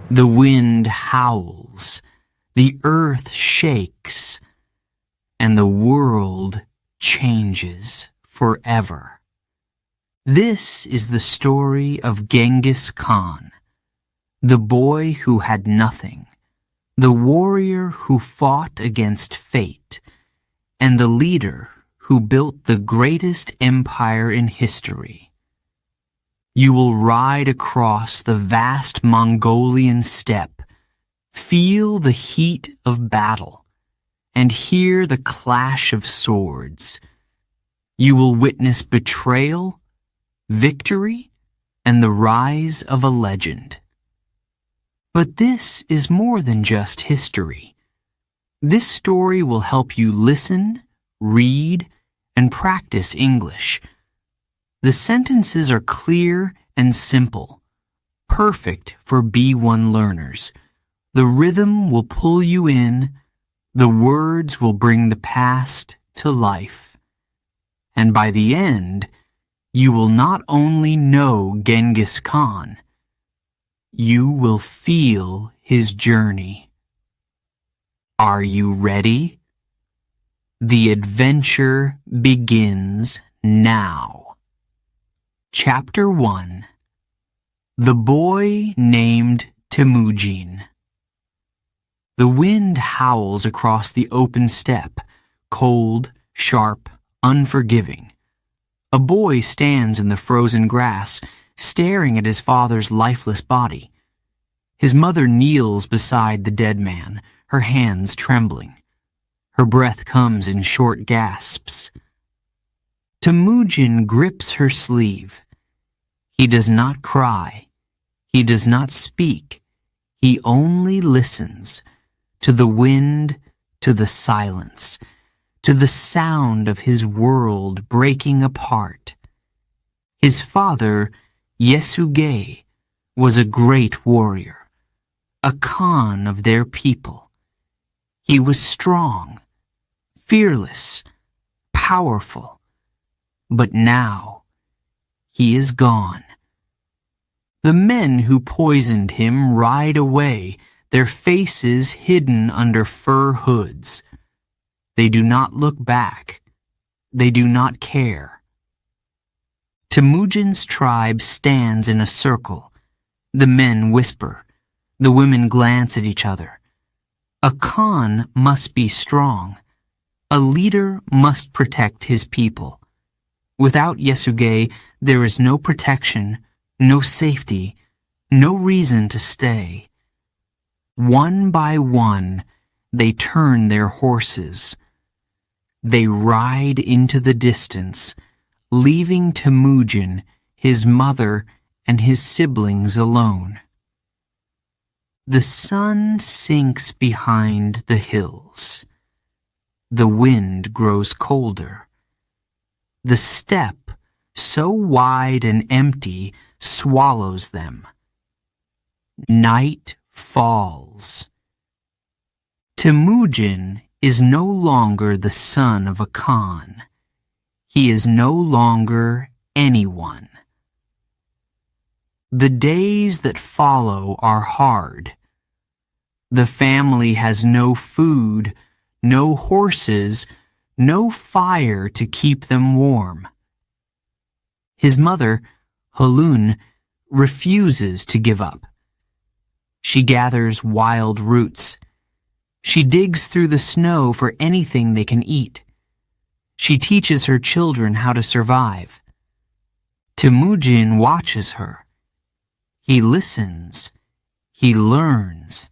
The wind howls, the earth shakes, and the world changes forever. This is the story of Genghis Khan, the boy who had nothing, the warrior who fought against fate, and the leader who built the greatest empire in history. You will ride across the vast Mongolian steppe, feel the heat of battle, and hear the clash of swords. You will witness betrayal, victory, and the rise of a legend. But this is more than just history. This story will help you listen, read, and practice English. The sentences are clear and simple, perfect for B1 learners. The rhythm will pull you in, the words will bring the past to life. And by the end, you will not only know Genghis Khan, you will feel his journey. Are you ready? The adventure begins now. Chapter 1. The Boy Named Temujin. The wind howls across the open steppe, cold, sharp, unforgiving. A boy stands in the frozen grass, staring at his father's lifeless body. His mother kneels beside the dead man, her hands trembling. Her breath comes in short gasps. Temujin grips her sleeve. He does not cry. He does not speak. He only listens to the wind, to the silence, to the sound of his world breaking apart. His father, Yesuge, was a great warrior, a Khan of their people. He was strong, fearless, powerful, but now he is gone. The men who poisoned him ride away, their faces hidden under fur hoods. They do not look back. They do not care. Temujin's tribe stands in a circle. The men whisper. The women glance at each other. A Khan must be strong. A leader must protect his people. Without Yesuge, there is no protection, no safety, no reason to stay. One by one, they turn their horses. They ride into the distance, leaving Temujin, his mother, and his siblings alone. The sun sinks behind the hills. The wind grows colder. The steppe, so wide and empty, swallows them. Night falls. Temujin is no longer the son of a Khan. He is no longer anyone. The days that follow are hard. The family has no food, no horses, no fire to keep them warm. His mother, Halun, refuses to give up. She gathers wild roots. She digs through the snow for anything they can eat. She teaches her children how to survive. Temujin watches her. He listens. He learns.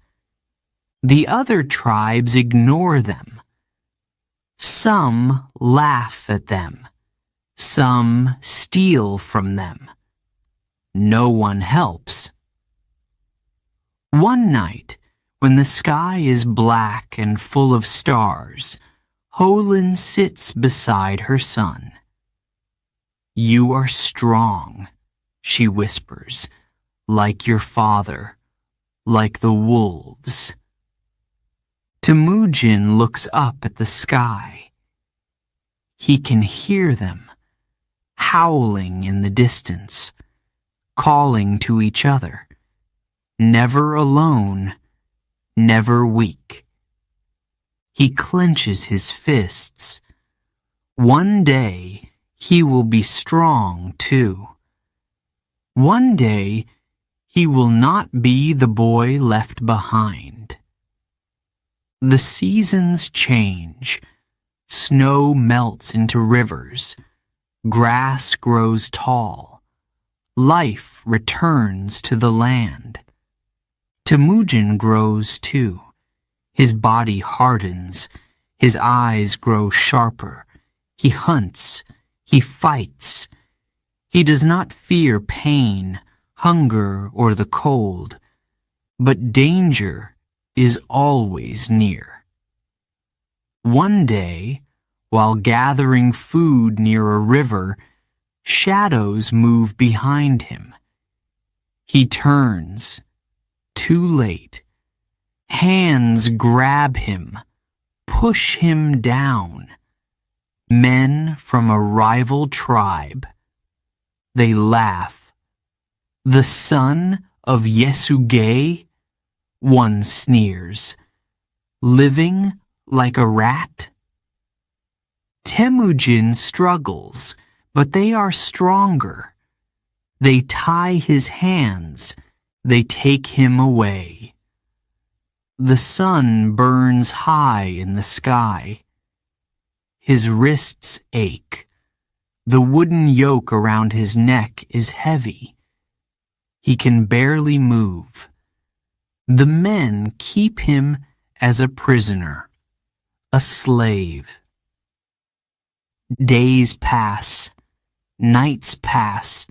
The other tribes ignore them. Some laugh at them. Some steal from them. No one helps. One night, when the sky is black and full of stars, Halun sits beside her son. "You are strong," she whispers, "like your father, like the wolves." Temujin looks up at the sky. He can hear them, howling in the distance, calling to each other. never alone, never weak. He clenches his fists. One day he will be strong too. One day he will not be the boy left behind. The seasons change. Snow melts into rivers. Grass grows tall. Life returns to the land. Temujin grows too. His body hardens. His eyes grow sharper. He hunts. He fights. He does not fear pain, hunger, or the cold, but danger is always near. One day, while gathering food near a river, shadows move behind him. He turns. Too late. Hands grab him, push him down. Men from a rival tribe. They laugh. The son of Yesuge? One sneers. Living like a rat? Temujin struggles, but they are stronger. They tie his hands. They take him away. The sun burns high in the sky. His wrists ache. The wooden yoke around his neck is heavy. He can barely move. The men keep him as a prisoner, a slave. Days pass. Nights pass.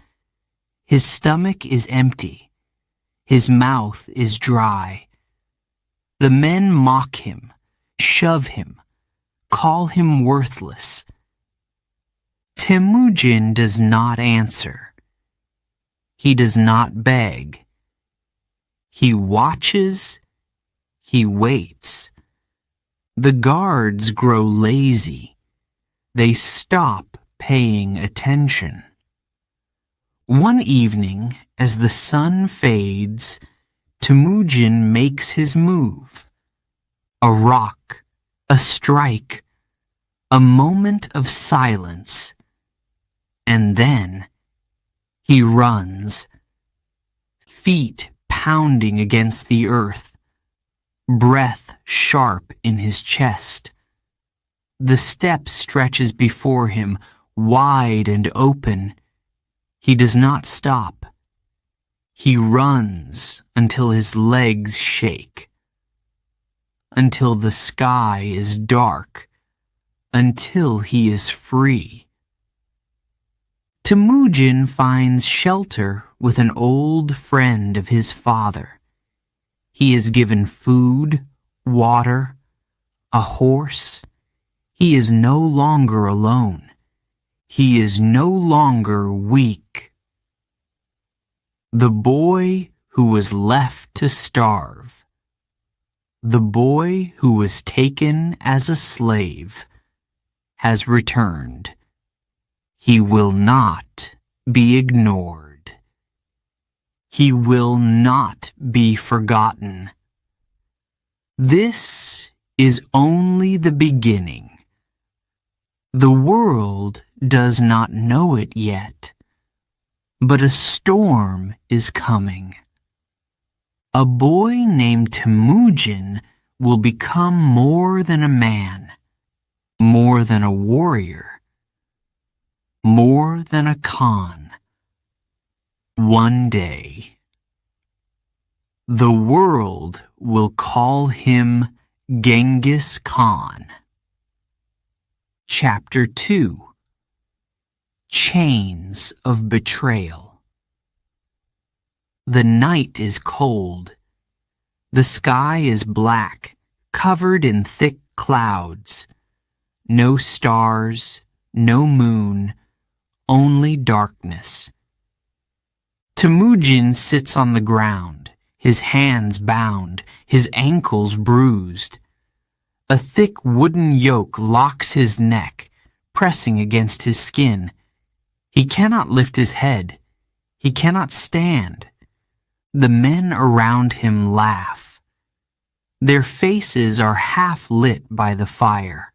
His stomach is empty. His mouth is dry. The men mock him, shove him, call him worthless. Temujin does not answer. He does not beg. He watches. He waits. The guards grow lazy. They stop paying attention. One evening, as the sun fades, Temujin makes his move. A rock, a strike, a moment of silence, and then he runs, feet pounding against the earth, breath sharp in his chest. The steppe stretches before him, wide and open. He does not stop. He runs until his legs shake, until the sky is dark, until he is free. Temujin finds shelter with an old friend of his father. He is given food, water, a horse. He is no longer alone. He is no longer weak. The boy who was left to starve. The boy who was taken as a slave has returned. He will not be ignored. He will not be forgotten. This is only the beginning. The world does not know it yet, but a storm is coming. A boy named Temujin will become more than a man, more than a warrior, more than a Khan. One day, the world will call him Genghis Khan. Chapter 2. Chains of Betrayal. The night is cold. The sky is black, covered in thick clouds. No stars, no moon, only darkness. Temujin sits on the ground, his hands bound, his ankles bruised. A thick wooden yoke locks his neck, pressing against his skin. He cannot lift his head. He cannot stand. The men around him laugh. Their faces are half lit by the fire.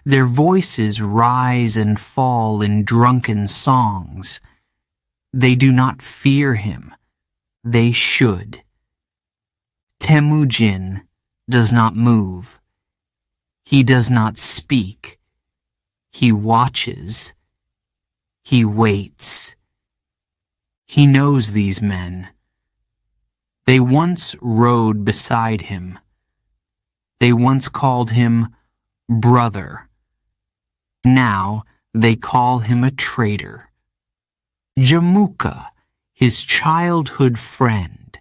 Their voices rise and fall in drunken songs. They do not fear him. They should. Temujin does not move. He does not speak. He watches. He waits. He knows these men. They once rode beside him. They once called him brother. Now they call him a traitor. Jamuka, his childhood friend,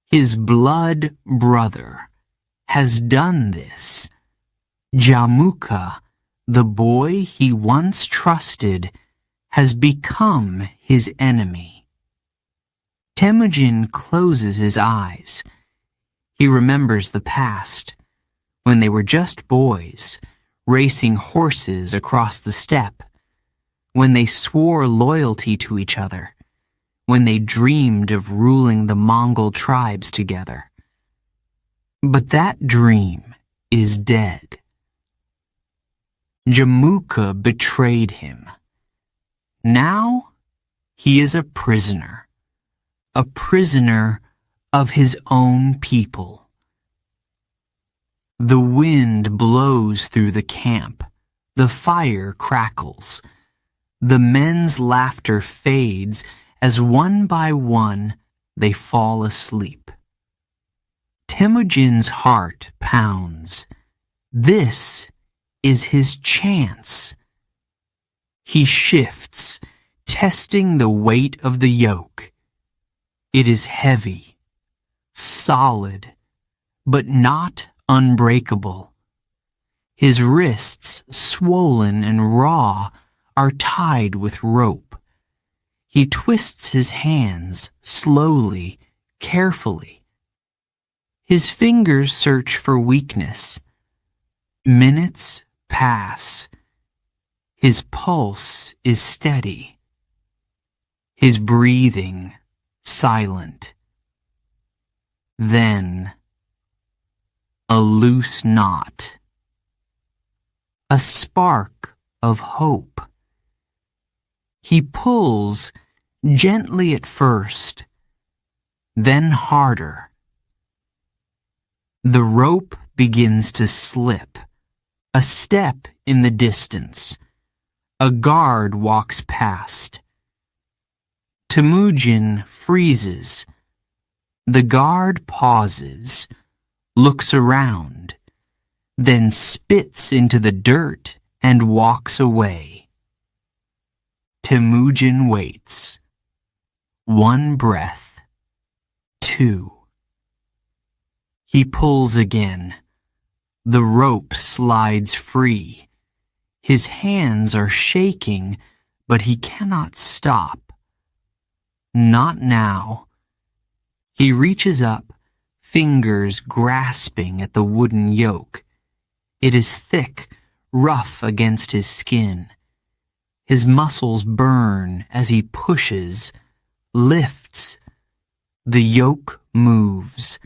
his blood brother, has done this. Jamuka, the boy he once trusted, has become his enemy. Temujin closes his eyes. He remembers the past, when they were just boys, racing horses across the steppe, when they swore loyalty to each other, when they dreamed of ruling the Mongol tribes together. But that dream is dead. Jamuka betrayed him. Now he is a prisoner of his own people. The wind blows through the camp. The fire crackles. The men's laughter fades as one by one they fall asleep. Temujin's heart pounds. This is his chance. He shifts, testing the weight of the yoke. It is heavy, solid, but not unbreakable. His wrists, swollen and raw, are tied with rope. He twists his hands slowly, carefully. His fingers search for weakness. Minutes pass. His pulse is steady. His breathing silent. Then, a loose knot. A spark of hope. He pulls, gently at first, then harder. The rope begins to slip. A step in the distance. A guard walks past. Temujin freezes. The guard pauses, looks around, then spits into the dirt and walks away. Temujin waits. 1 breath. 2. He pulls again. The rope slides free. His hands are shaking, but he cannot stop. Not now. He reaches up, fingers grasping at the wooden yoke. It is thick, rough against his skin. His muscles burn as he pushes, lifts. The yoke moves.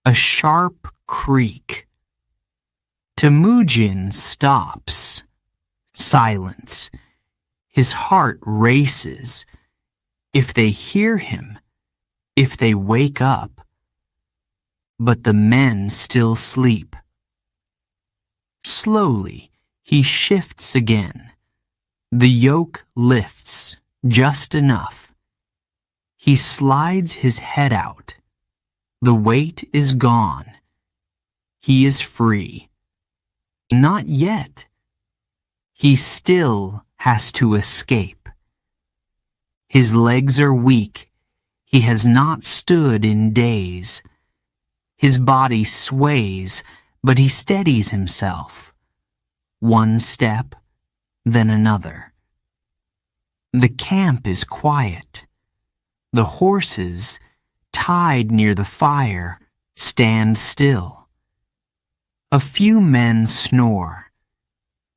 A sharp creak. Temujin stops. Silence. His heart races. If they hear him, if they wake up. But the men still sleep. Slowly, he shifts again. The yoke lifts, just enough. He slides his head out. The weight is gone. He is free. Not yet. He still has to escape. His legs are weak. He has not stood in days. His body sways, but he steadies himself. 1 step, then another. The camp is quiet. The horses, tied near the fire, stand still. A few men snore.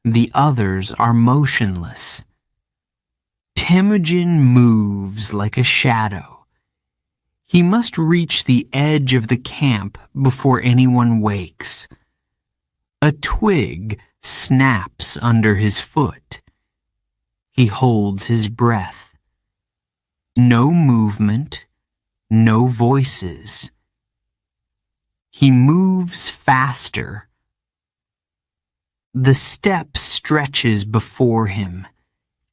The others are motionless. Temujin moves like a shadow. He must reach the edge of the camp before anyone wakes. A twig snaps under his foot. He holds his breath. No movement, no voices. He moves faster. The steppe stretches before him,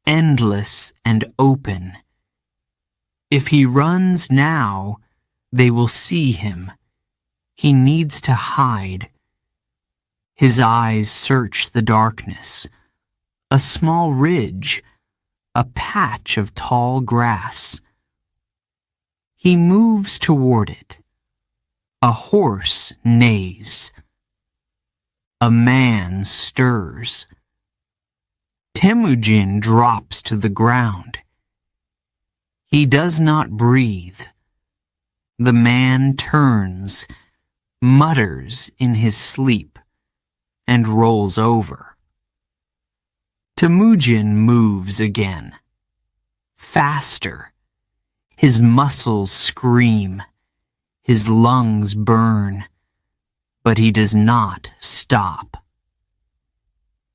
endless and open. If he runs now, they will see him. He needs to hide. His eyes search the darkness. A small ridge, a patch of tall grass. He moves toward it. A horse neighs. A man stirs. Temujin drops to the ground. He does not breathe. The man turns, mutters in his sleep, and rolls over. Temujin moves again. Faster. His muscles scream. His lungs burn. But he does not stop.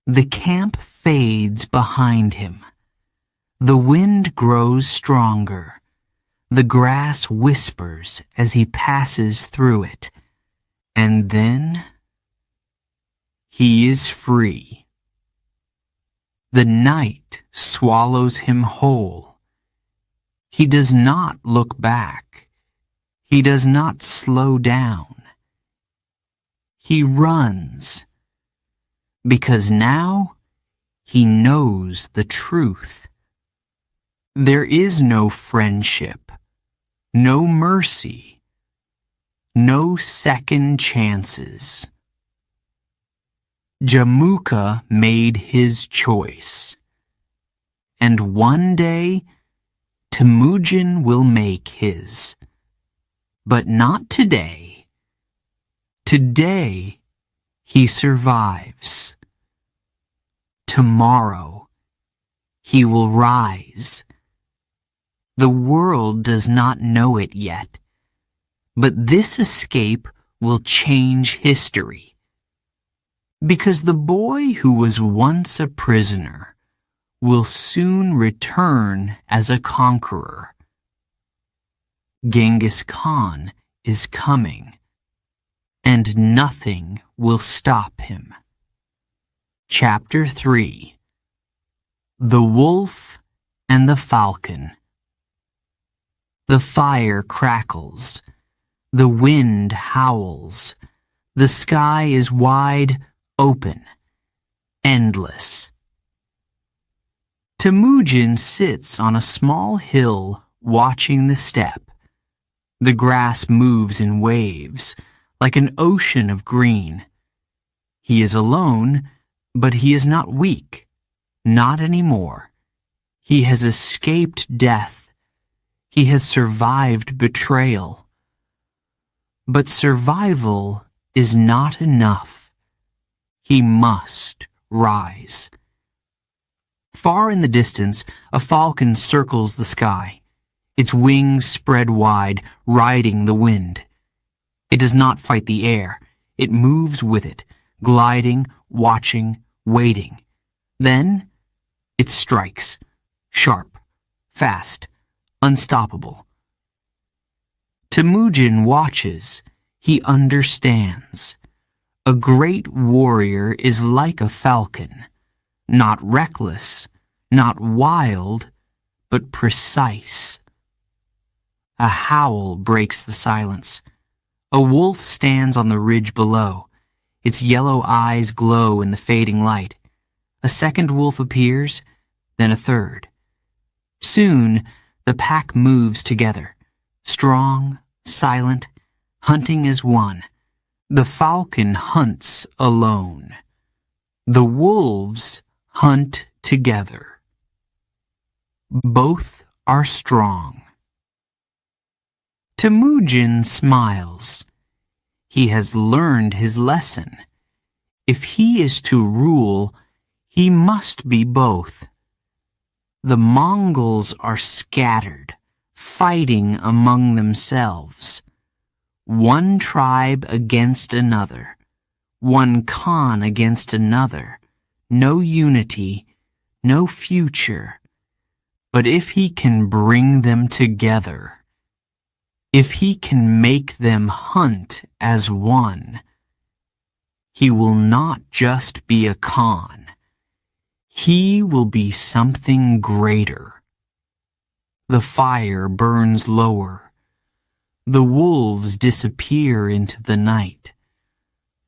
The camp fades behind him. The wind grows stronger. The grass whispers as he passes through it. And then he is free. The night swallows him whole. He does not look back. He does not slow down. He runs. Because now he knows the truth. There is no friendship, no mercy, no second chances. Jamuka made his choice. And one day, Temujin will make his. But not today. Today, he survives. Tomorrow, he will rise. The world does not know it yet, but this escape will change history. Because the boy who was once a prisoner will soon return as a conqueror. Genghis Khan is coming, and nothing will stop him. Chapter 3. The Wolf and the Falcon. The fire crackles. The wind howls. The sky is wide open, endless. Temujin sits on a small hill watching the steppe. The grass moves in waves, like an ocean of green. He is alone, but he is not weak. Not anymore. He has escaped death. He has survived betrayal. But survival is not enough. He must rise. Far in the distance, a falcon circles the sky, its wings spread wide, riding the wind. It does not fight the air. It moves with it, gliding, watching, waiting. Then it strikes, sharp, fast, unstoppable. Temujin watches. He understands. A great warrior is like a falcon, not reckless, not wild, but precise. A howl breaks the silence. A wolf stands on the ridge below. Its yellow eyes glow in the fading light. A second wolf appears, then a third. Soon, the pack moves together, strong, silent, hunting as one. The falcon hunts alone. The wolves hunt together. Both are strong. Temujin smiles. He has learned his lesson. If he is to rule, he must be both. The Mongols are scattered, fighting among themselves. One tribe against another, one Khan against another, no unity, no future. But if he can bring them together, if he can make them hunt as one, he will not just be a Khan. He will be something greater. The fire burns lower. The wolves disappear into the night.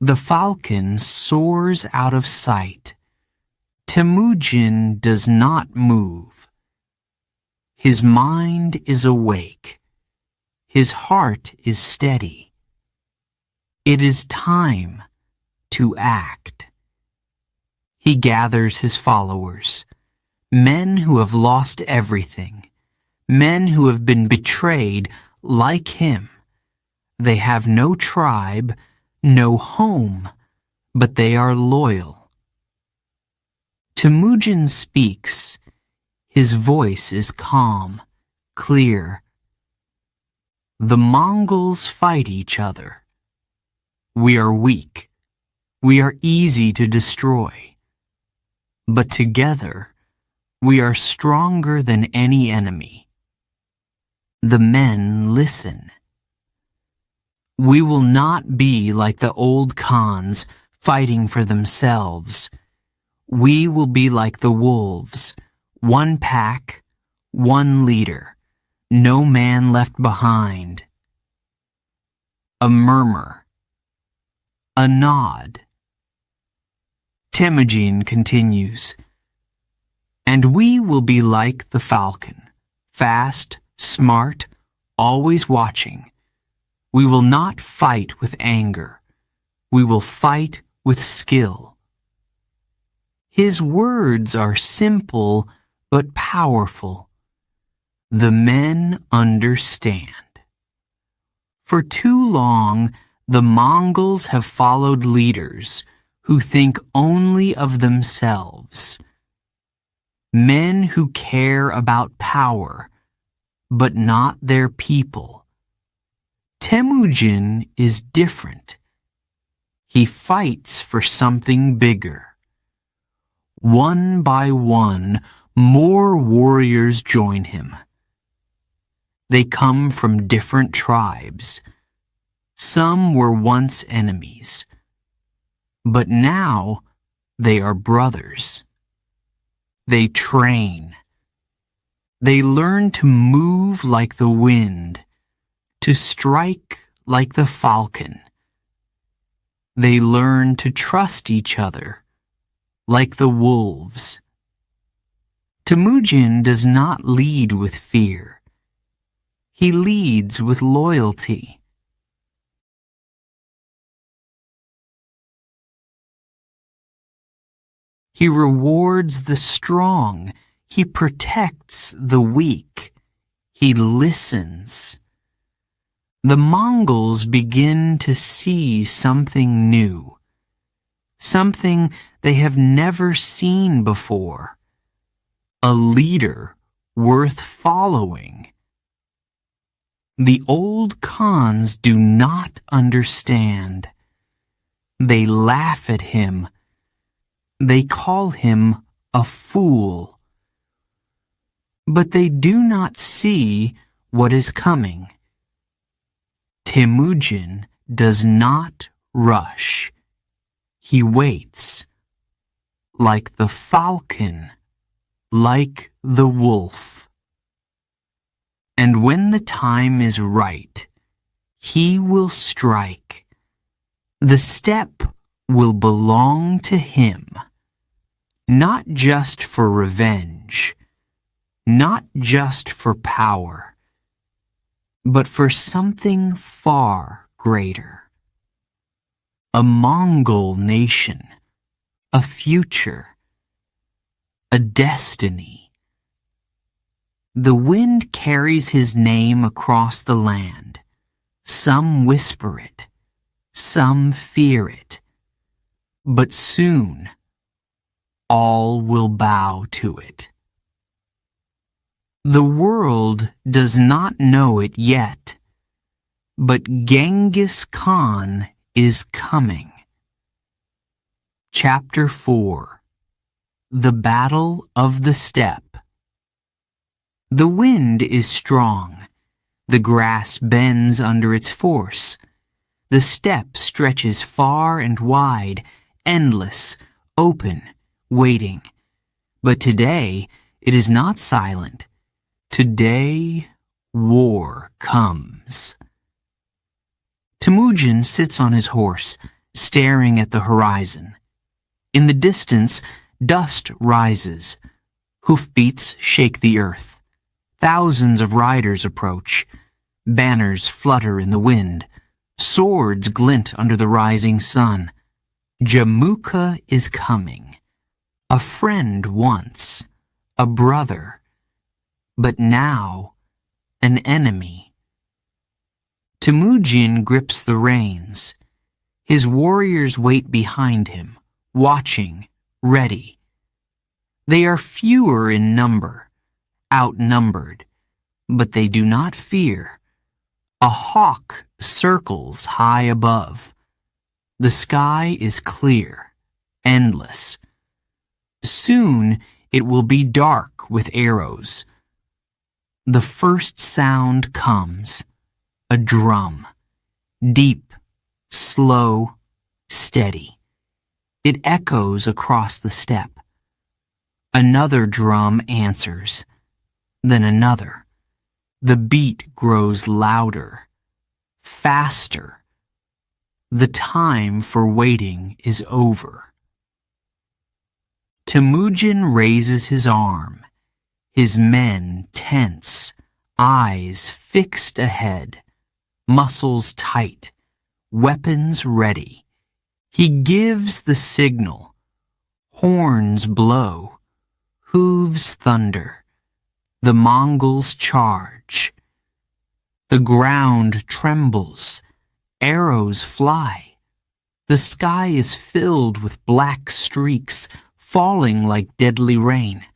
The falcon soars out of sight. Temujin does not move. His mind is awake. His heart is steady. It is time to act. He gathers his followers, men who have lost everything, men who have been betrayed like him. They have no tribe, no home, but they are loyal. Temujin speaks. His voice is calm, clear. The Mongols fight each other. We are weak. We are easy to destroy. But together, we are stronger than any enemy. The men listen. We will not be like the old Khans fighting for themselves. We will be like the wolves, one pack, one leader, no man left behind. A murmur. A nod. Temujin continues. And we will be like the falcon, fast, smart, always watching. We will not fight with anger. We will fight with skill. His words are simple but powerful. The men understand. For too long, the Mongols have followed leaders who think only of themselves. Men who care about power, but not their people. Temujin is different. He fights for something bigger. One by one, more warriors join him. They come from different tribes. Some were once enemies, but now they are brothers. They train. They learn to move like the wind, to strike like the falcon. They learn to trust each other, like the wolves. Temujin does not lead with fear. He leads with loyalty. He rewards the strong. He protects the weak. He listens. The Mongols begin to see something new, something they have never seen before. A leader worth following. The old Khans do not understand. They laugh at him. They call him a fool. But they do not see what is coming. Temujin does not rush. He waits, like the falcon, like the wolf. And when the time is right, he will strike. The step will belong to him, not just for revenge, not just for power, but for something far greater. A Mongol nation, a future, a destiny. The wind carries his name across the land. Some whisper it, some fear it, but soon all will bow to it. The world does not know it yet, but Genghis Khan is coming. Chapter 4. The Battle of the Steppe. The wind is strong. The grass bends under its force. The steppe stretches far and wide, endless, open, waiting. But today it is not silent. Today war comes. Temujin sits on his horse, staring at the horizon. In the distance, dust rises. Hoofbeats shake the earth. Thousands of riders approach. Banners flutter in the wind. Swords glint under the rising sun. Jamuka is coming. A friend once, a brother, but now an enemy. Temujin grips the reins. His warriors wait behind him, watching, ready. They are fewer in number, outnumbered, but they do not fear. A hawk circles high above. The sky is clear, endless. Soon it will be dark with arrows. The first sound comes, a drum, deep, slow, steady. It echoes across the steppe. Another drum answers, then another. The beat grows louder, faster. The time for waiting is over. Temujin raises his arm, his men tense, eyes fixed ahead, muscles tight, weapons ready. He gives the signal. Horns blow, hooves thunder. The Mongols charge. The ground trembles. Arrows fly. The sky is filled with black streaks falling like deadly rain.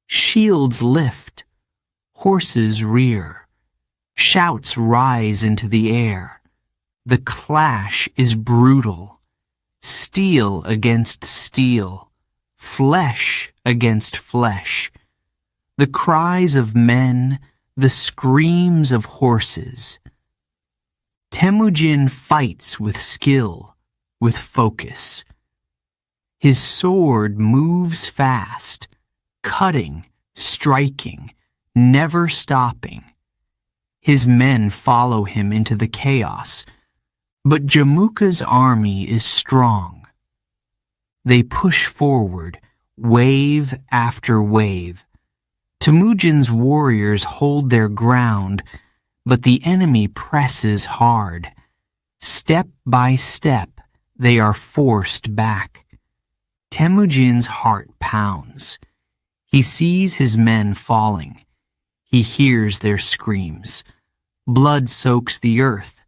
Shields lift. Horses rear. Shouts rise into the air. The clash is brutal. Steel against steel. Flesh against flesh. The cries of men, the screams of horses. Temujin fights with skill, with focus. His sword moves fast, cutting, striking, never stopping. His men follow him into the chaos, but Jamuka's army is strong. They push forward, wave after wave. Temujin's warriors hold their ground, but the enemy presses hard. Step by step, they are forced back. Temujin's heart pounds. He sees his men falling. He hears their screams. Blood soaks the earth.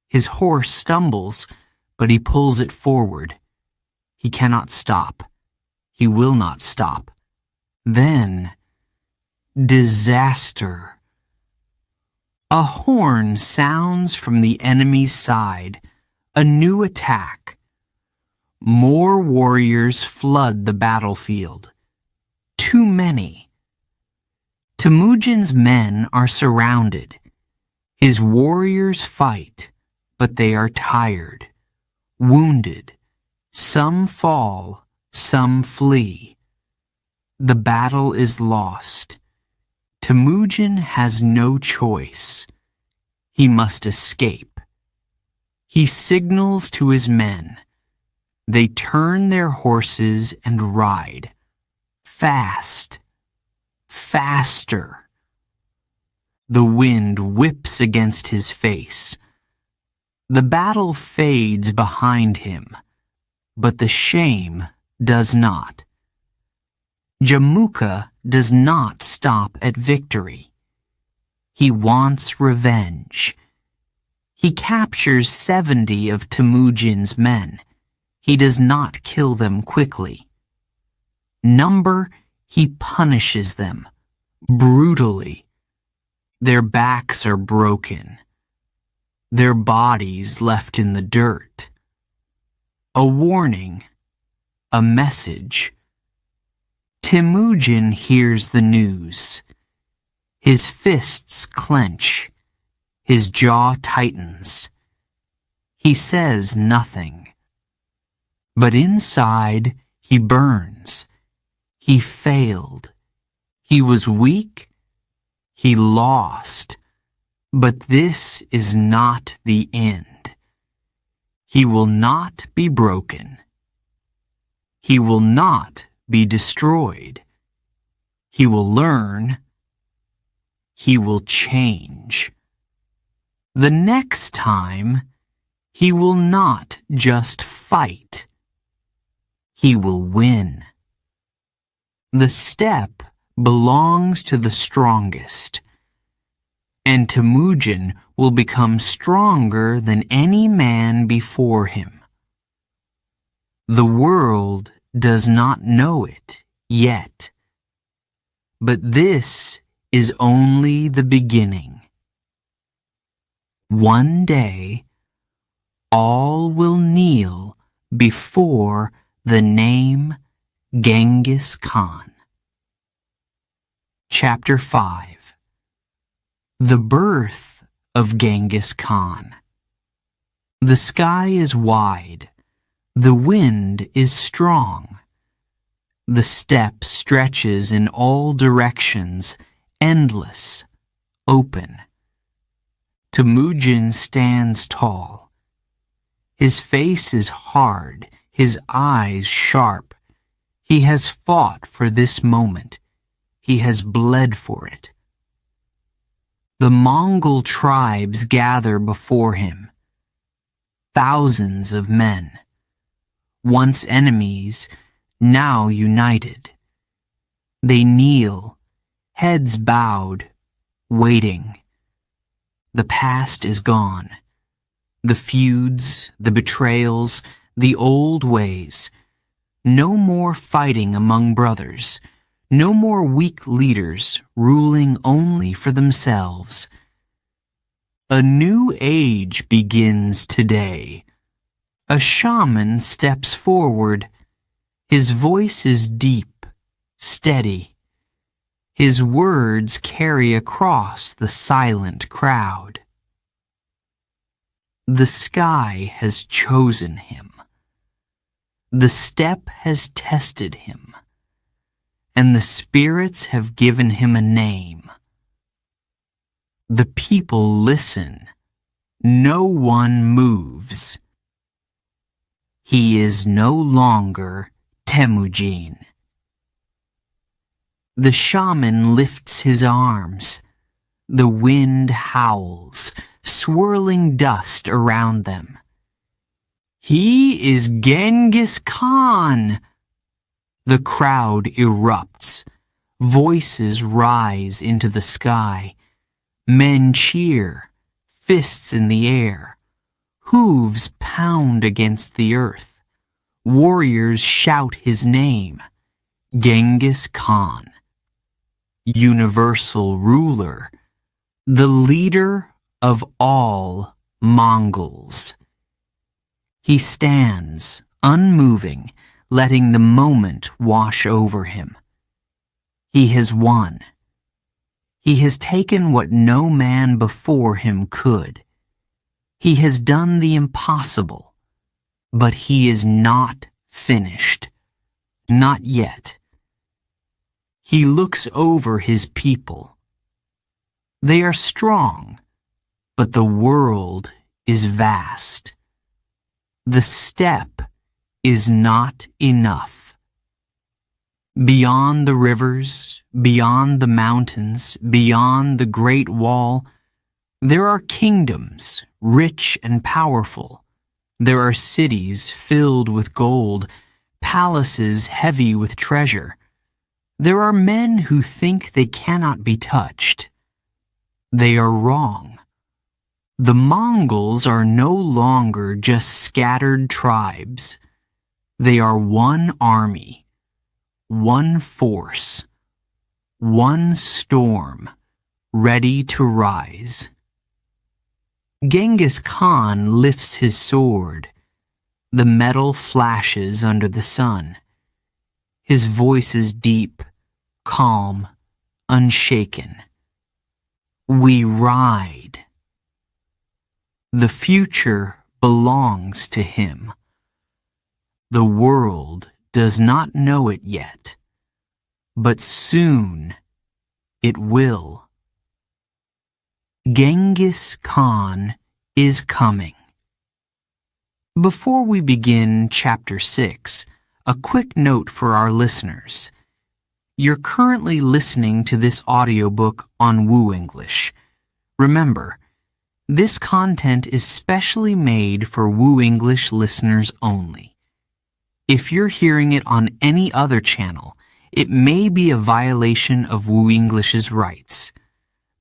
His horse stumbles, but he pulls it forward. He cannot stop. He will not stop. Then, disaster. A horn sounds from the enemy's side. A new attack. More warriors flood the battlefield. Too many. Temujin's men are surrounded. His warriors fight, but they are tired, wounded. Some fall, some flee. The battle is lost. Temujin has no choice. He must escape. He signals to his men. They turn their horses and ride. Fast. Faster. The wind whips against his face. The battle fades behind him, but the shame does not. Jamuka does not stop at victory. He wants revenge. He captures 70 of Temujin's men. He does not kill them quickly. Number, he punishes them. brutally. Their backs are broken, their bodies left in the dirt. A warning, a message. Temujin hears the news. His fists clench, his jaw tightens. He says nothing. But inside, he burns. He failed. He was weak. He lost. But this is not the end. He will not be broken. He will not be destroyed. He will learn. He will change. The next time, he will not just fight. He will win. The step belongs to the strongest, and Temujin will become stronger than any man before him. The world does not know it yet, but this is only the beginning. One day, all will kneel before the name Genghis Khan. Chapter 5. The birth of Genghis Khan. The sky is wide. The wind is strong. The steppe stretches in all directions, endless, open. Temujin stands tall. His face is hard, his eyes sharp. He has fought for this moment. He has bled for it. The Mongol tribes gather before him. Thousands of men, once enemies, now united. They kneel, heads bowed, waiting. The past is gone. The feuds, the betrayals, the old ways. No more fighting among brothers. No more weak leaders ruling only for themselves. A new age begins today. A shaman steps forward. His voice is deep, steady. His words carry across the silent crowd. The sky has chosen him. The steppe has tested him, and the spirits have given him a name. The people listen. No one moves. He is no longer Temujin. The shaman lifts his arms. The wind howls, swirling dust around them. He is Genghis Khan! The crowd erupts. Voices rise into the sky. Men cheer, fists in the air. Hooves pound against the earth. Warriors shout his name, Genghis Khan. Universal ruler, the leader of all Mongols. He stands, unmoving, letting the moment wash over him. He has won. He has taken what no man before him could. He has done the impossible, but he is not finished. Not yet. He looks over his people. They are strong, but the world is vast. The steppe is not enough. Beyond the rivers, beyond the mountains, beyond the Great Wall, there are kingdoms, rich and powerful. There are cities filled with gold, palaces heavy with treasure. There are men who think they cannot be touched. They are wrong. The Mongols are no longer just scattered tribes. They are one army, one force, one storm, ready to rise. Genghis Khan lifts his sword. The metal flashes under the sun. His voice is deep, calm, unshaken. We ride. The future belongs to him. The world does not know it yet, but soon it will. Genghis Khan is coming. Before we begin Chapter 6, a quick note for our listeners. You're currently listening to this audiobook on WooEnglish. Remember, this content is specially made for WooEnglish listeners only. If you're hearing it on any other channel, it may be a violation of WooEnglish's rights.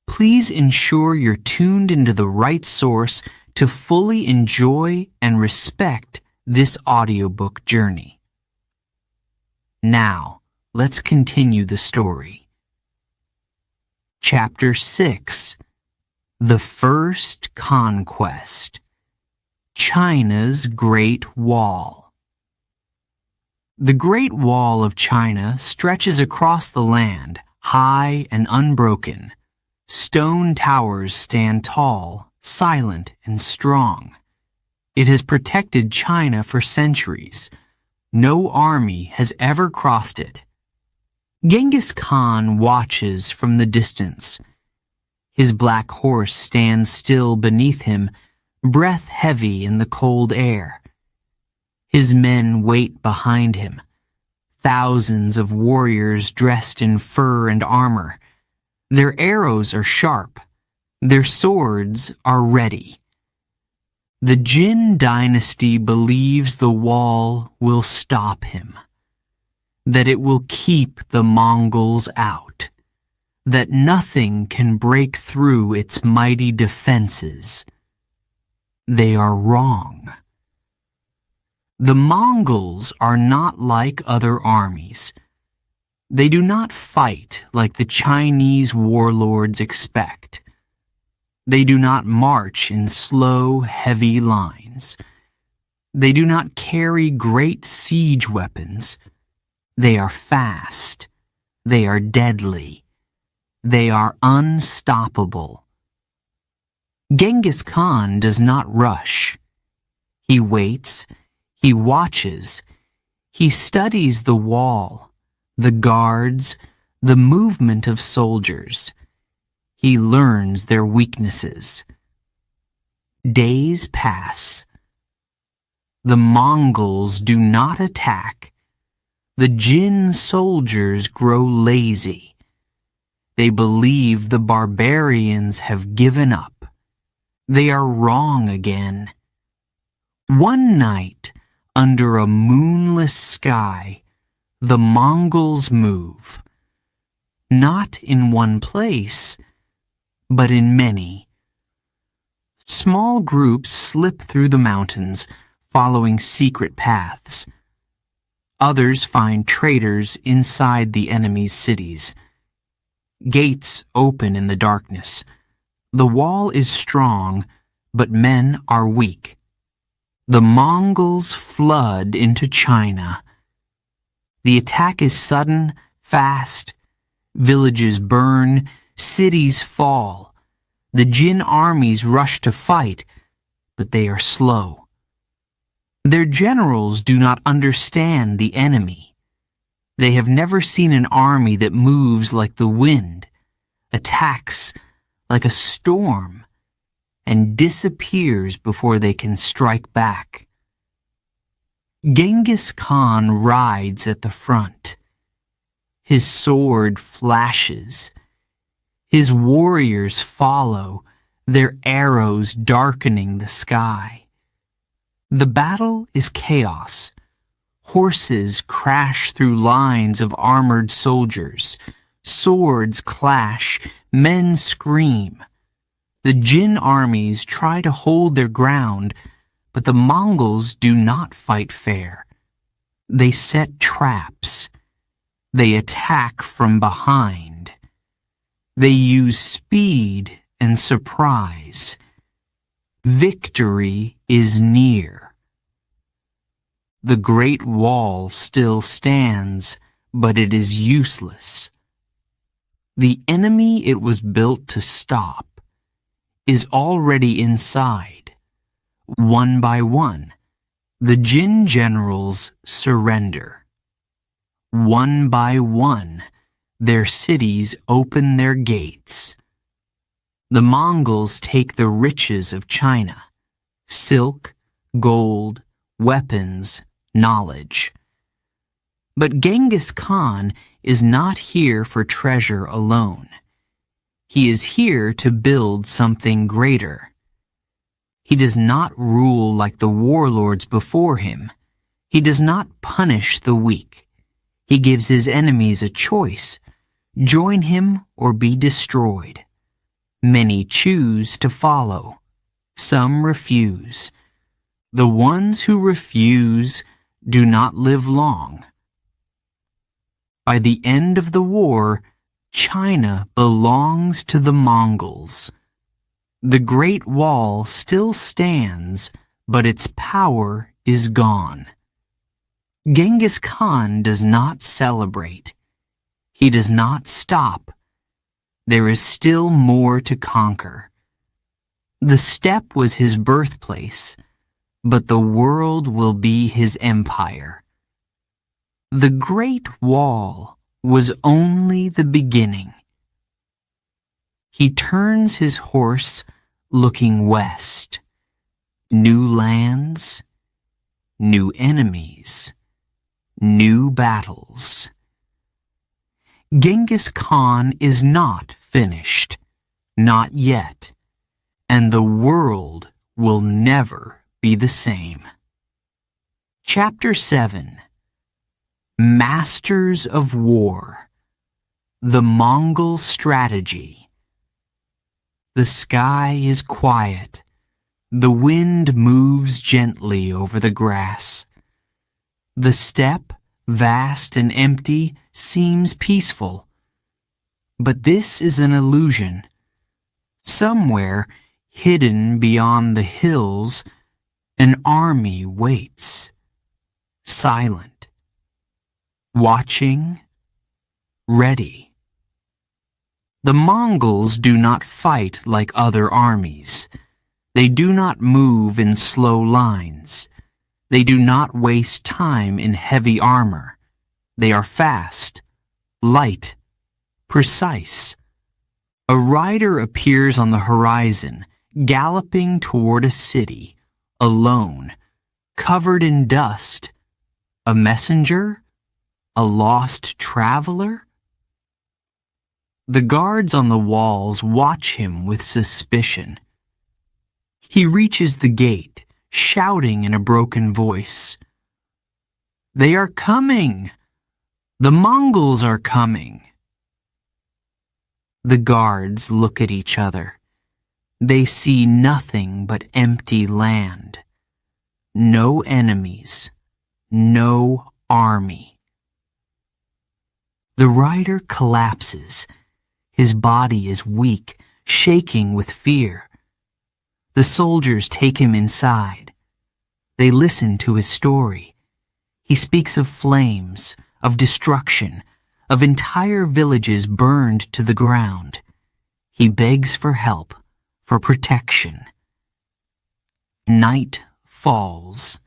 Please ensure you're tuned into the right source to fully enjoy and respect this audiobook journey. Now, let's continue the story. Chapter 6. The First Conquest. China's Great Wall. The Great Wall of China stretches across the land, high and unbroken. Stone towers stand tall, silent, and strong. It has protected China for centuries. No army has ever crossed it. Genghis Khan watches from the distance. His black horse stands still beneath him, breath heavy in the cold air. His men wait behind him, thousands of warriors dressed in fur and armor. Their arrows are sharp, their swords are ready. The Jin dynasty believes the wall will stop him, that it will keep the Mongols out, that nothing can break through its mighty defenses. They are wrong. The Mongols are not like other armies. They do not fight like the Chinese warlords expect. They do not march in slow, heavy lines. They do not carry great siege weapons. They are fast. They are deadly. They are unstoppable. Genghis Khan does not rush. He waits. He watches. He studies the wall, the guards, the movement of soldiers. He learns their weaknesses. Days pass. The Mongols do not attack. The Jin soldiers grow lazy. They believe the barbarians have given up. They are wrong again. One night, under a moonless sky, the Mongols move. Not in one place, but in many. Small groups slip through the mountains, following secret paths. Others find traitors inside the enemy's cities. Gates open in the darkness. The wall is strong, but men are weak. The Mongols flood into China. The attack is sudden, fast. Villages burn, cities fall. The Jin armies rush to fight, but they are slow. Their generals do not understand the enemy. They have never seen an army that moves like the wind, attacks like a storm, and disappears before they can strike back. Genghis Khan rides at the front. His sword flashes. His warriors follow, their arrows darkening the sky. The battle is chaos. Horses crash through lines of armored soldiers. Swords clash. Men scream. The Jin armies try to hold their ground, but the Mongols do not fight fair. They set traps. They attack from behind. They use speed and surprise. Victory is near. The Great Wall still stands, but it is useless. The enemy it was built to stop is already inside. One by one, the Jin generals surrender. One by one, their cities open their gates. The Mongols take the riches of China: silk, gold, weapons, knowledge. But Genghis Khan is not here for treasure alone. He is here to build something greater. He does not rule like the warlords before him. He does not punish the weak. He gives his enemies a choice: join him or be destroyed. Many choose to follow. Some refuse. The ones who refuse do not live long. By the end of the war, China belongs to the Mongols. The Great Wall still stands, but its power is gone. Genghis Khan does not celebrate. He does not stop. There is still more to conquer. The steppe was his birthplace, but the world will be his empire. The Great Wall was only the beginning. He turns his horse looking west. New lands, new enemies, new battles. Genghis Khan is not finished, not yet, and the world will never be the same. Chapter 7. Masters of War. The Mongol Strategy. The sky is quiet. The wind moves gently over the grass. The steppe, vast and empty, seems peaceful. But this is an illusion. Somewhere, hidden beyond the hills, an army waits, silent, watching, ready. The Mongols do not fight like other armies. They do not move in slow lines. They do not waste time in heavy armor. They are fast, light, precise. A rider appears on the horizon, galloping toward a city, alone, covered in dust. A messenger? A lost traveler? The guards on the walls watch him with suspicion. He reaches the gate, shouting in a broken voice, "They are coming! The Mongols are coming!" The guards look at each other. They see nothing but empty land. No enemies. No army. The rider collapses. His body is weak, shaking with fear. The soldiers take him inside. They listen to his story. He speaks of flames, of destruction, of entire villages burned to the ground. He begs for help, for protection. Night falls.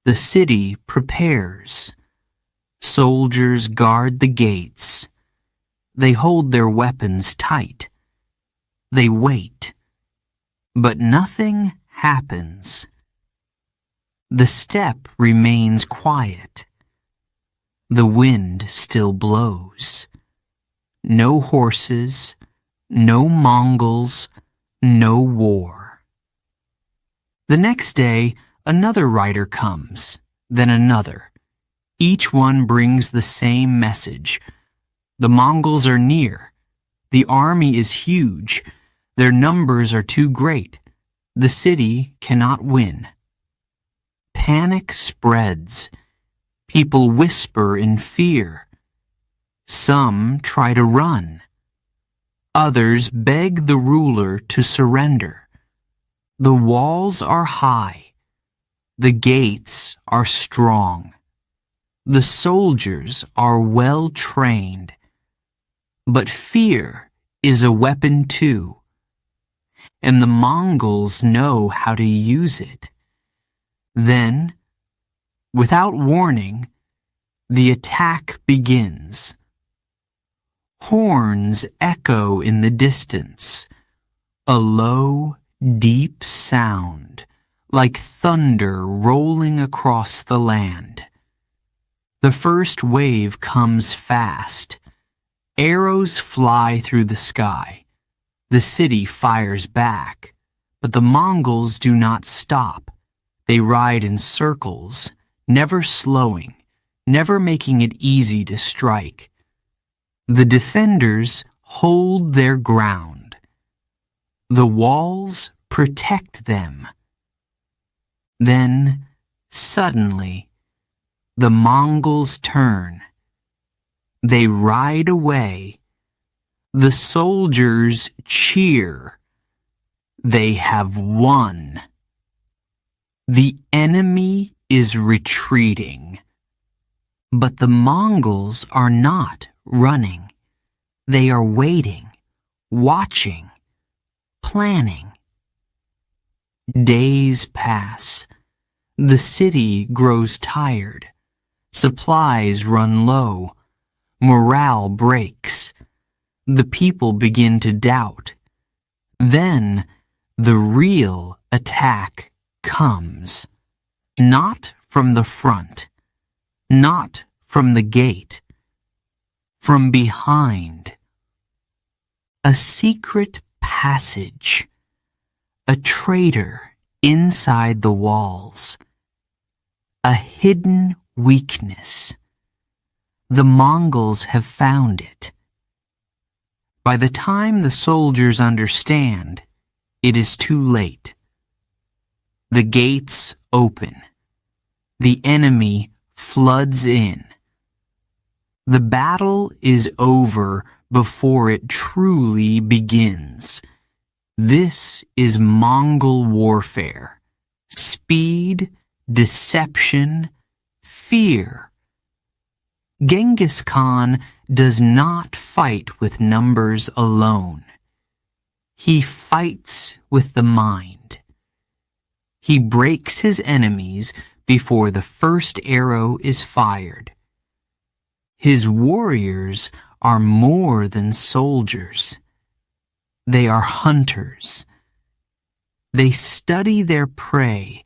The city prepares. Soldiers guard the gates. They hold their weapons tight. They wait. But nothing happens. The steppe remains quiet. The wind still blows. No horses, no Mongols, no war. The next day, another rider comes, then another. Each one brings the same message. The Mongols are near. The army is huge. Their numbers are too great. The city cannot win. Panic spreads. People whisper in fear. Some try to run. Others beg the ruler to surrender. The walls are high. The gates are strong. The soldiers are well trained. But fear is a weapon too, and the Mongols know how to use it. Then, without warning, the attack begins. Horns echo in the distance, a low, deep sound, like thunder rolling across the land. The first wave comes fast. Arrows fly through the sky. The city fires back, but the Mongols do not stop. They ride in circles, never slowing, never making it easy to strike. The defenders hold their ground. The walls protect them. Then, suddenly, the Mongols turn. They ride away. The soldiers cheer. They have won. The enemy is retreating. But the Mongols are not running. They are waiting, watching, planning. Days pass. The city grows tired. Supplies run low. Morale breaks. The people begin to doubt. Then the real attack comes. Not from the front. Not from the gate. From behind. A secret passage. A traitor inside the walls. A hidden weakness. The Mongols have found it. By the time the soldiers understand, it is too late. The gates open. The enemy floods in. The battle is over before it truly begins. This is Mongol warfare. Speed, deception, fear. Genghis Khan does not fight with numbers alone. He fights with the mind. He breaks his enemies before the first arrow is fired. His warriors are more than soldiers. They are hunters. They study their prey,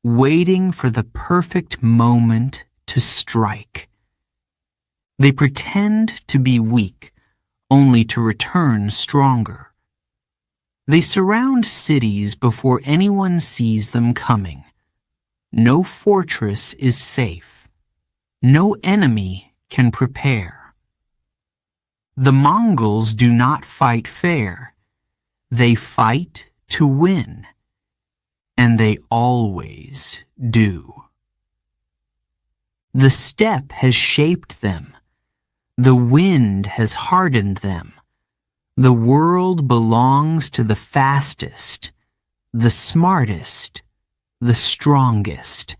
waiting for the perfect moment to strike. They pretend to be weak, only to return stronger. They surround cities before anyone sees them coming. No fortress is safe. No enemy can prepare. The Mongols do not fight fair. They fight to win. And they always do. The steppe has shaped them. The wind has hardened them. The world belongs to the fastest, the smartest, the strongest.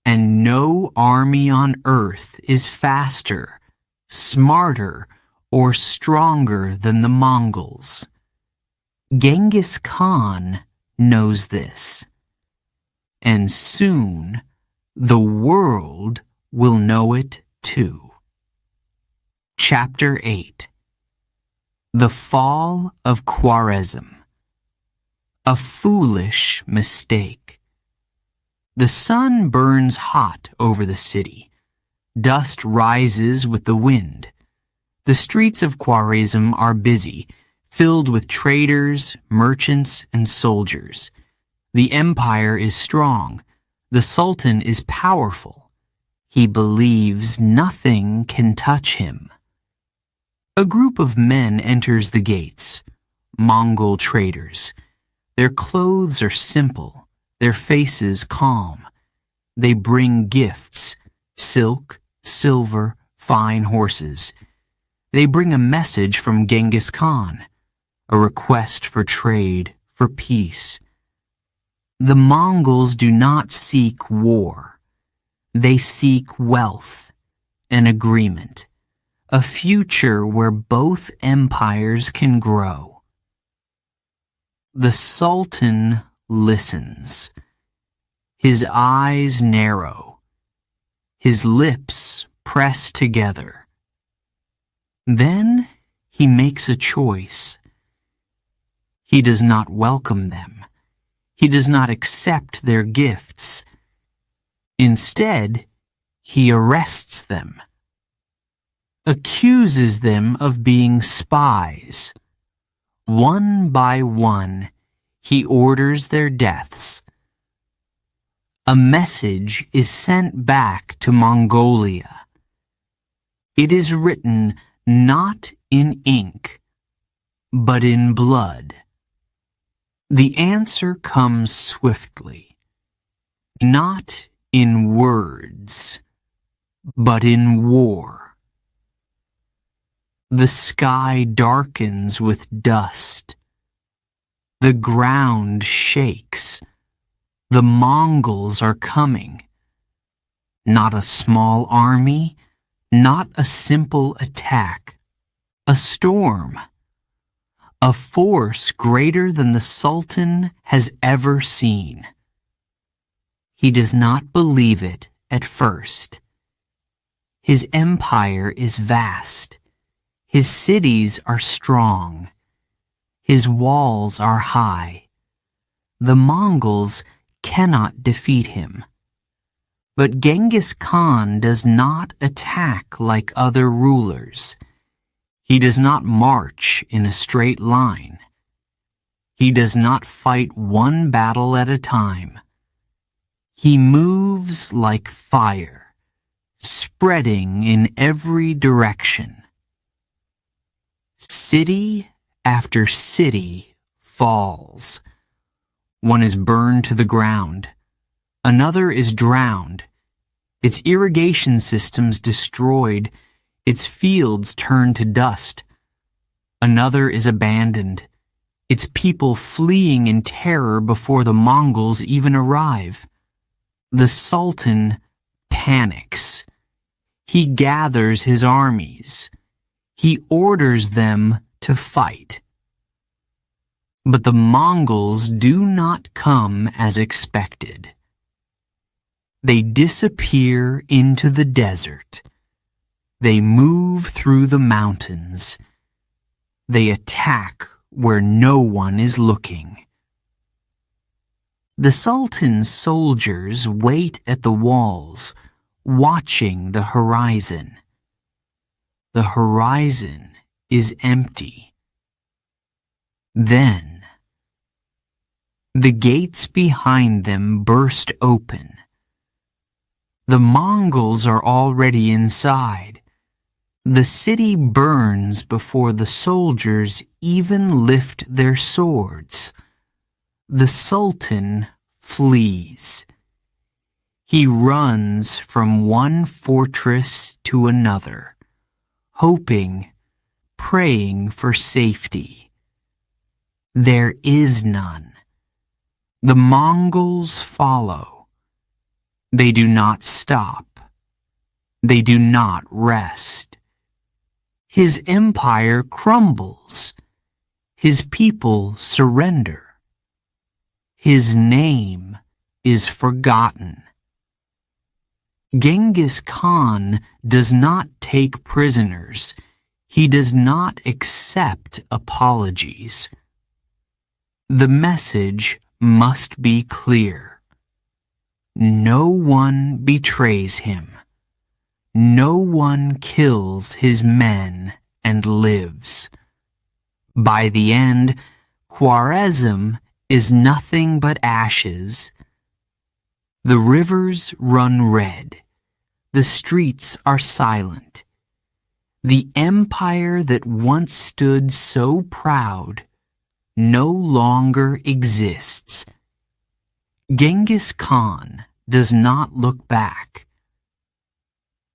And no army on earth is faster, smarter, or stronger than the Mongols. Genghis Khan knows this. And soon, the world will know it too. Chapter 8. The Fall of Khwarezm. A foolish mistake. The sun burns hot over the city. Dust rises with the wind. The streets of Khwarezm are busy, filled with traders, merchants, and soldiers. The empire is strong. The Sultan is powerful. He believes nothing can touch him. A group of men enters the gates, Mongol traders. Their clothes are simple, their faces calm. They bring gifts, silk, silver, fine horses. They bring a message from Genghis Khan, a request for trade, for peace. The Mongols do not seek war. They seek wealth, an agreement, a future where both empires can grow. The Sultan listens. His eyes narrow. His lips press together. Then he makes a choice. He does not welcome them. He does not accept their gifts. Instead, he arrests them, accuses them of being spies. One by one, he orders their deaths. A message is sent back to Mongolia. It is written not in ink, but in blood. The answer comes swiftly, not in words, but in war. The sky darkens with dust. The ground shakes. The Mongols are coming. Not a small army, not a simple attack. A storm. A force greater than the Sultan has ever seen. He does not believe it at first. His empire is vast. His cities are strong. His walls are high. The Mongols cannot defeat him. But Genghis Khan does not attack like other rulers. He does not march in a straight line. He does not fight one battle at a time. He moves like fire, spreading in every direction. City after city falls. One is burned to the ground. Another is drowned. Its irrigation systems destroyed. Its fields turned to dust. Another is abandoned. Its people fleeing in terror before the Mongols even arrive. The Sultan panics. He gathers his armies. He orders them to fight. But the Mongols do not come as expected. They disappear into the desert. They move through the mountains. They attack where no one is looking. The Sultan's soldiers wait at the walls, watching the horizon. The horizon is empty. Then, the gates behind them burst open. The Mongols are already inside. The city burns before the soldiers even lift their swords. The Sultan flees. He runs from one fortress to another, hoping, praying for safety. There is none. The Mongols follow. They do not stop. They do not rest. His empire crumbles. His people surrender. His name is forgotten. Genghis Khan does not take prisoners. He does not accept apologies. The message must be clear. No one betrays him. No one kills his men and lives. By the end, Khwarezm is nothing but ashes. The rivers run red. The streets are silent. The empire that once stood so proud no longer exists. Genghis Khan does not look back.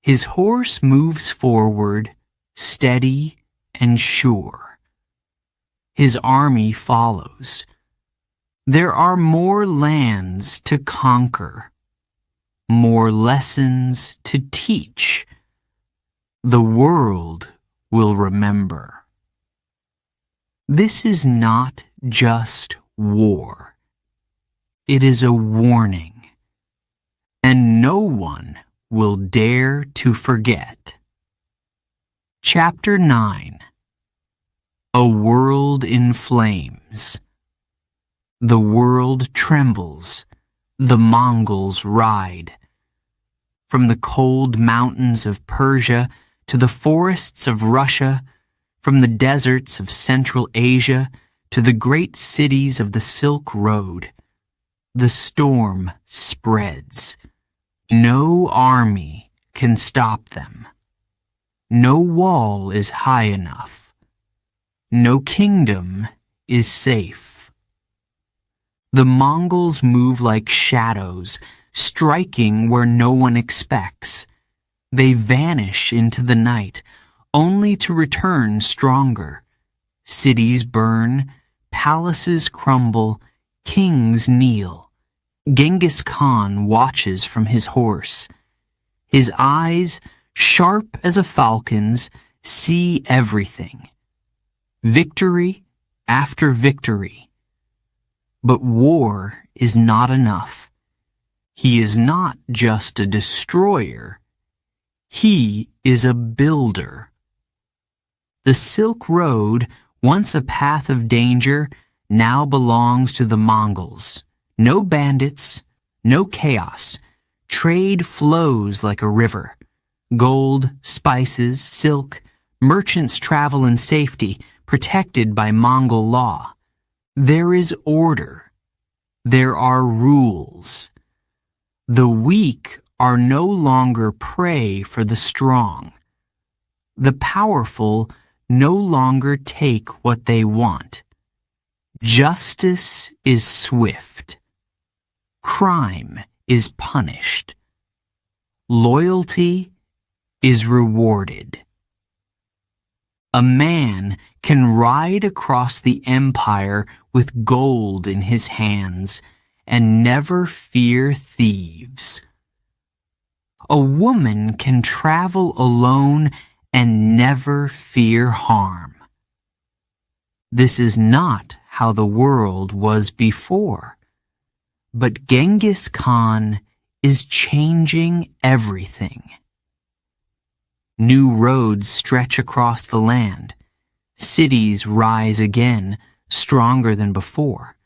His horse moves forward, steady and sure. His army follows. There are more lands to conquer, more lessons to teach. The world will remember. This is not just war. It is a warning, and no one will dare to forget. Chapter 9. A World in Flames. The world trembles, the Mongols ride. From the cold mountains of Persia to the forests of Russia, from the deserts of Central Asia to the great cities of the Silk Road, the storm spreads. No army can stop them. No wall is high enough. No kingdom is safe. The Mongols move like shadows, striking where no one expects. They vanish into the night, only to return stronger. Cities burn, palaces crumble, kings kneel. Genghis Khan watches from his horse. His eyes, sharp as a falcon's, see everything. Victory after victory. But war is not enough. He is not just a destroyer. He is a builder. The Silk Road, once a path of danger, now belongs to the Mongols. No bandits, no chaos. Trade flows like a river. Gold, spices, silk, merchants travel in safety, protected by Mongol law. There is order. There are rules. The weak are no longer prey for the strong. The powerful no longer take what they want. Justice is swift. Crime is punished. Loyalty is rewarded. A man can ride across the empire with gold in his hands and never fear thieves. A woman can travel alone and never fear harm. This is not how the world was before, but Genghis Khan is changing everything. New roads stretch across the land. Cities rise again, stronger than before.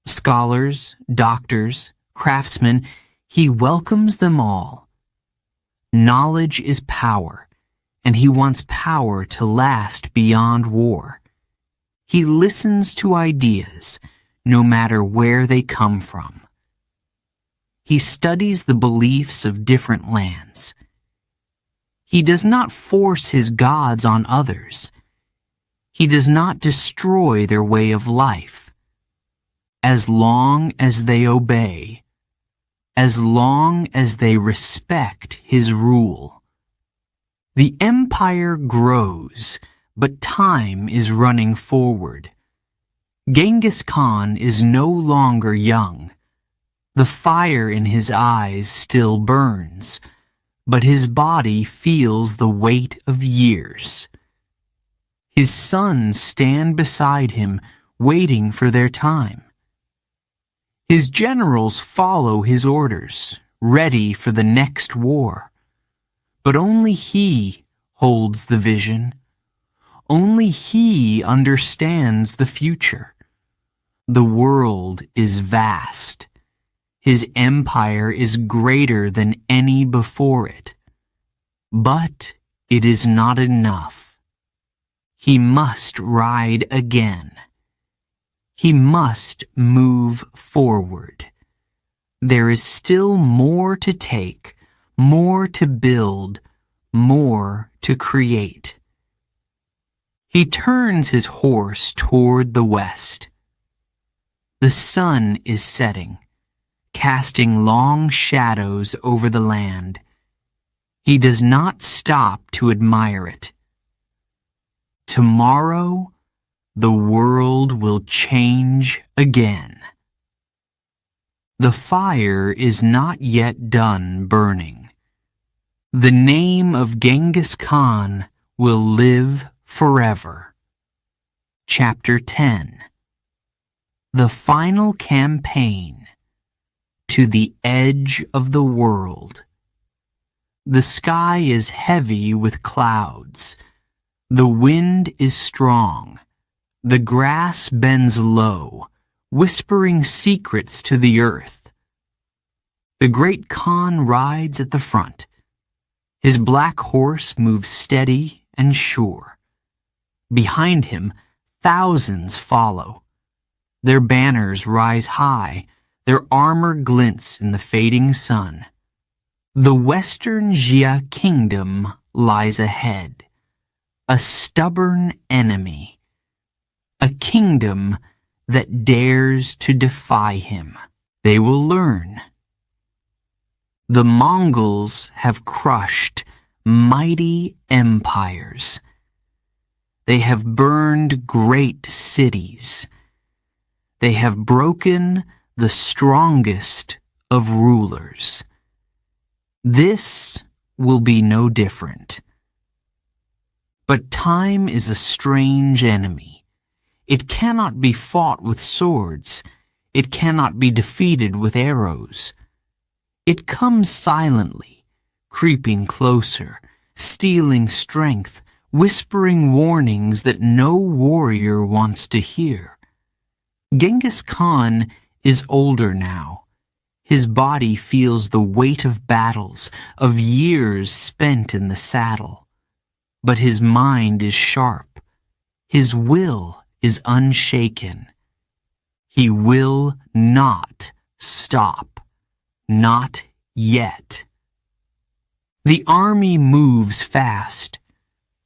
Scholars, doctors, craftsmen, he welcomes them all. Knowledge is power, and he wants power to last beyond war. He listens to ideas, no matter where they come from. He studies the beliefs of different lands. He does not force his gods on others. He does not destroy their way of life. As long as they obey, as long as they respect his rule. The empire grows, but time is running forward. Genghis Khan is no longer young. The fire in his eyes still burns, but his body feels the weight of years. His sons stand beside him, waiting for their time. His generals follow his orders, ready for the next war. But only he holds the vision. Only he understands the future. The world is vast. His empire is greater than any before it. But it is not enough. He must ride again. He must move forward. There is still more to take, more to build, more to create. He turns his horse toward the west. The sun is setting, casting long shadows over the land. He does not stop to admire it. tomorrow the world will change again. The fire is not yet done burning. The name of Genghis Khan will live forever. Chapter 10. The final campaign. To the edge of the world. The sky is heavy with clouds. The wind is strong. The grass bends low, whispering secrets to the earth. The great Khan rides at the front. His black horse moves steady and sure. Behind him, thousands follow. Their banners rise high. Their armor glints in the fading sun. The Western Jia kingdom lies ahead. A stubborn enemy. A kingdom that dares to defy him. They will learn. The Mongols have crushed mighty empires. They have burned great cities. They have broken the strongest of rulers. This will be no different. But time is a strange enemy. It cannot be fought with swords. It cannot be defeated with arrows. It comes silently, creeping closer, stealing strength, whispering warnings that no warrior wants to hear. Genghis Khan is older now. His body feels the weight of battles, of years spent in the saddle. But his mind is sharp. His will is unshaken. He will not stop. Not yet. The army moves fast.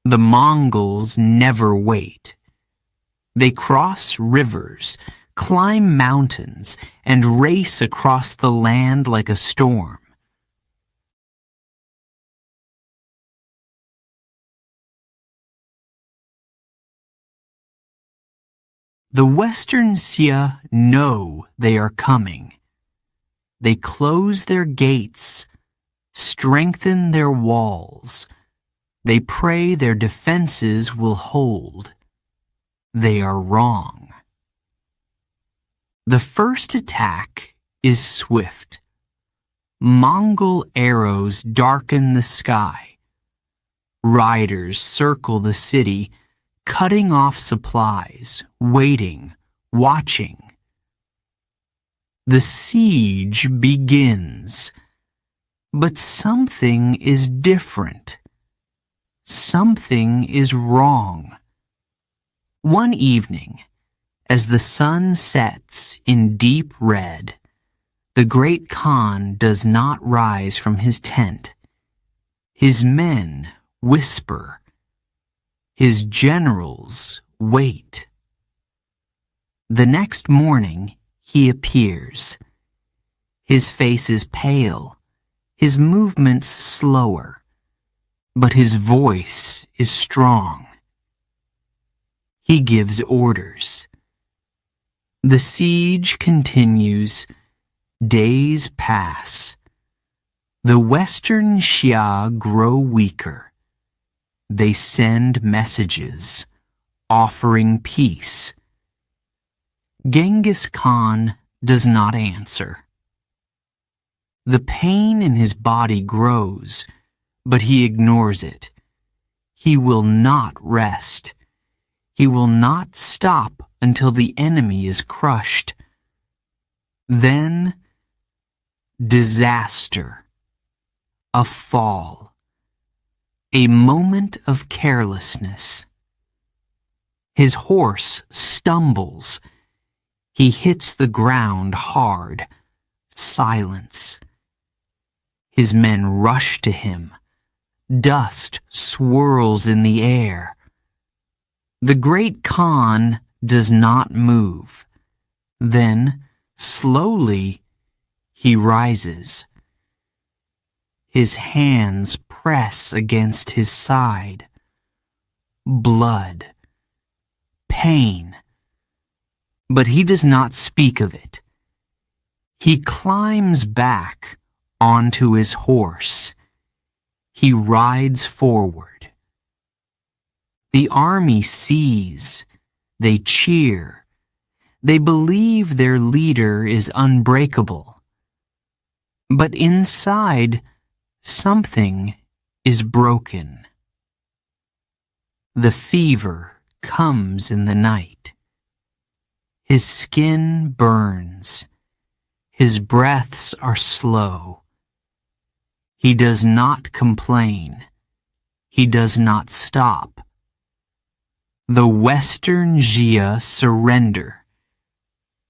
The Mongols never wait. They cross rivers, climb mountains, and race across the land like a storm. The Western Xia know they are coming. They close their gates, strengthen their walls. They pray their defenses will hold. They are wrong. The first attack is swift. Mongol arrows darken the sky. Riders circle the city, cutting off supplies, waiting, watching. The siege begins. But something is different. Something is wrong. One evening, as the sun sets in deep red, the great Khan does not rise from his tent. His men whisper. His generals wait. The next morning, he appears. His face is pale, his movements slower, but his voice is strong. He gives orders. The siege continues. Days pass. The Western Xia grow weaker. They send messages, offering peace. Genghis Khan does not answer. The pain in his body grows, but he ignores it. He will not rest. He will not stop until the enemy is crushed. Then, disaster. A fall. A moment of carelessness. His horse stumbles. He hits the ground hard. Silence. His men rush to him. Dust swirls in the air. The great Khan does not move. Then, slowly, he rises. His hands press against his side. Blood pain. But he does not speak of it. He climbs back onto his horse. He rides forward. The army sees. They cheer. They believe their leader is unbreakable. But inside, something is broken. The fever comes in the night. His skin burns. His breaths are slow. He does not complain. He does not stop. The Western Jia surrender.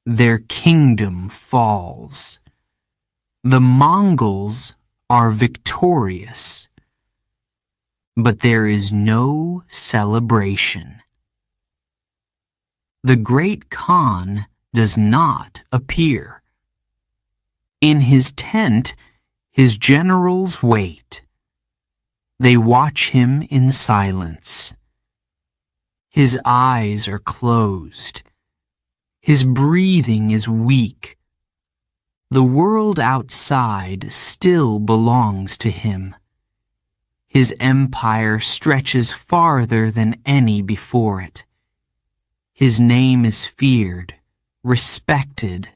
Their kingdom falls. The Mongols are victorious. But there is no celebration. The Great Khan does not appear. In his tent, his generals wait. They watch him in silence. His eyes are closed. His breathing is weak. The world outside still belongs to him. His empire stretches farther than any before it. His name is feared, respected.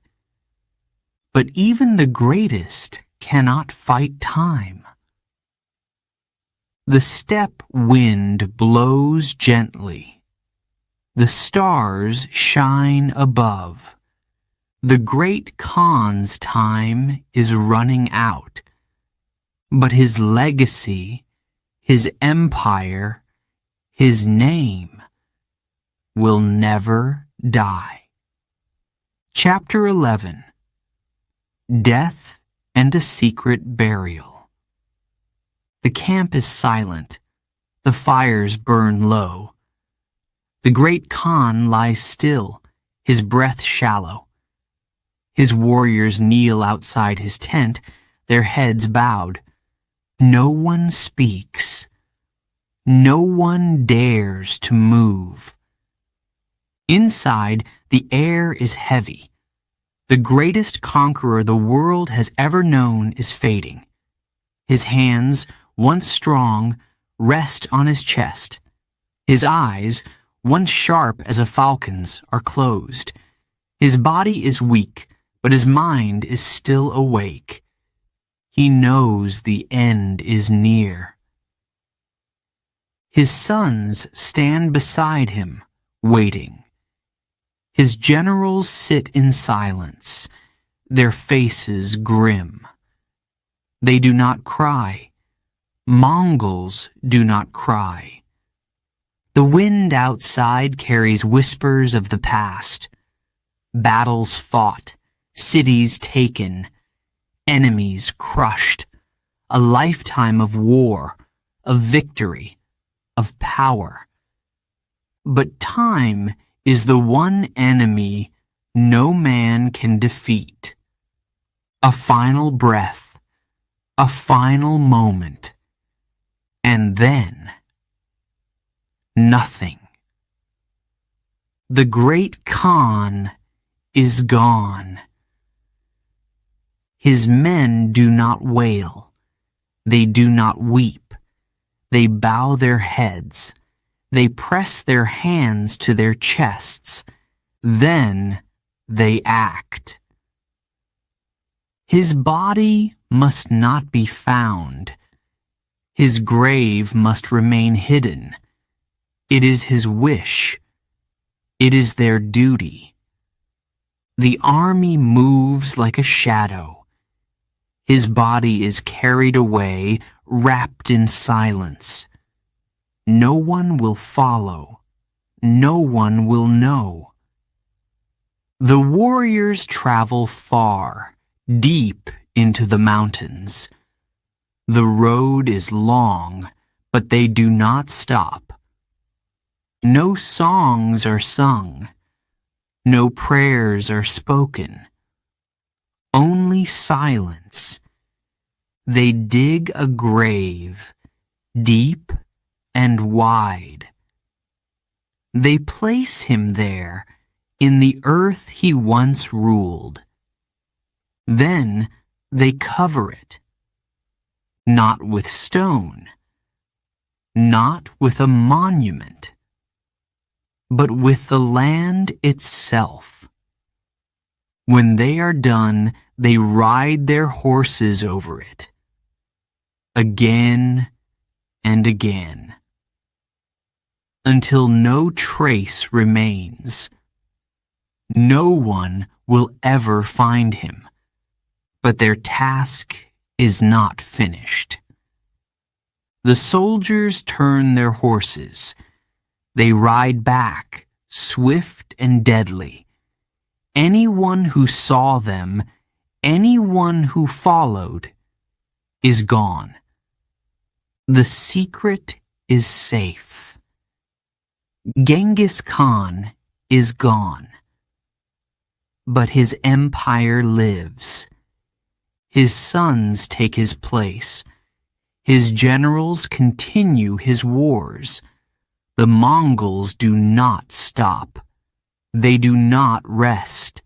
But even the greatest cannot fight time. The steppe wind blows gently. The stars shine above. The Great Khan's time is running out. But his legacy, his empire, his name will never die. Chapter 11. Death and a Secret Burial. The camp is silent. The fires burn low. The Great Khan lies still, his breath shallow. His warriors kneel outside his tent, their heads bowed. No one speaks. No one dares to move. Inside, the air is heavy. The greatest conqueror the world has ever known is fading. His hands, once strong, rest on his chest. His eyes, once sharp as a falcon's, are closed. His body is weak, but his mind is still awake. He knows the end is near. His sons stand beside him, waiting. His generals sit in silence, their faces grim. They do not cry. Mongols do not cry. The wind outside carries whispers of the past. Battles fought, cities taken, enemies crushed, a lifetime of war, of victory, of power. But time is the one enemy no man can defeat. A final breath, a final moment, and then nothing. The Great Khan is gone. His men do not wail. They do not weep. They bow their heads. They press their hands to their chests. Then they act. His body must not be found. His grave must remain hidden. It is his wish. It is their duty. The army moves like a shadow. His body is carried away, wrapped in silence. No one will follow. No one will know. The warriors travel far, deep into the mountains. The road is long, but they do not stop. No songs are sung. No prayers are spoken. Only silence. They dig a grave, deep and wide. They place him there in the earth he once ruled. Then they cover it, not with stone, not with a monument, but with the land itself. When they are done, they ride their horses over it, again and again, until no trace remains. No one will ever find him, but their task is not finished. The soldiers turn their horses. They ride back, swift and deadly. Anyone who saw them, anyone who followed, is gone. The secret is safe. Genghis Khan is gone, but his empire lives. His sons take his place. His generals continue his wars. The Mongols do not stop. They do not rest.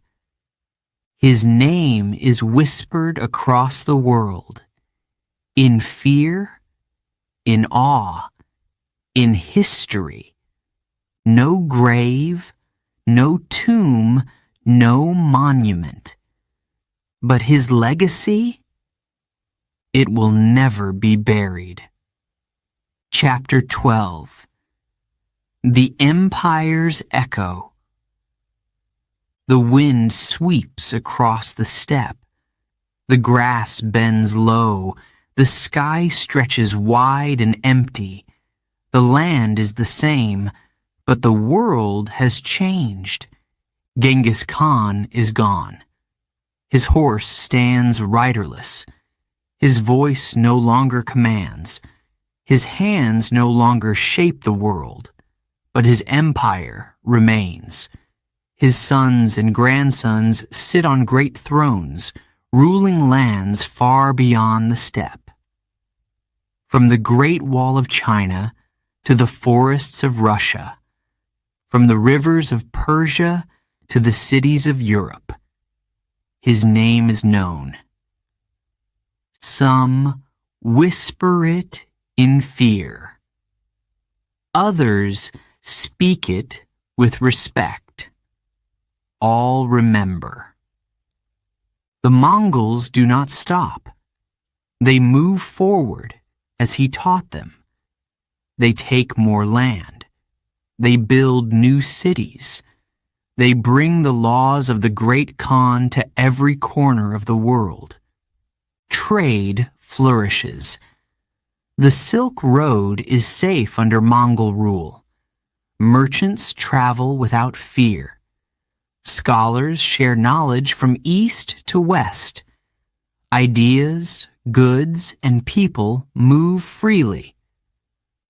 His name is whispered across the world, in fear, in awe, in history. No grave, no tomb, no monument. But his legacy? It will never be buried. Chapter 12. The Empire's Echo. The wind sweeps across the steppe. The grass bends low. The sky stretches wide and empty. The land is the same, but the world has changed. Genghis Khan is gone. His horse stands riderless. His voice no longer commands. His hands no longer shape the world, but his empire remains. His sons and grandsons sit on great thrones, ruling lands far beyond the steppe. From the Great Wall of China to the forests of Russia, from the rivers of Persia to the cities of Europe, his name is known. Some whisper it in fear. Others speak it with respect. All remember. The Mongols do not stop. They move forward as he taught them. They take more land. They build new cities. They bring the laws of the Great Khan to every corner of the world. Trade flourishes. The Silk Road is safe under Mongol rule. Merchants travel without fear. Scholars share knowledge from east to west. Ideas, goods, and people move freely.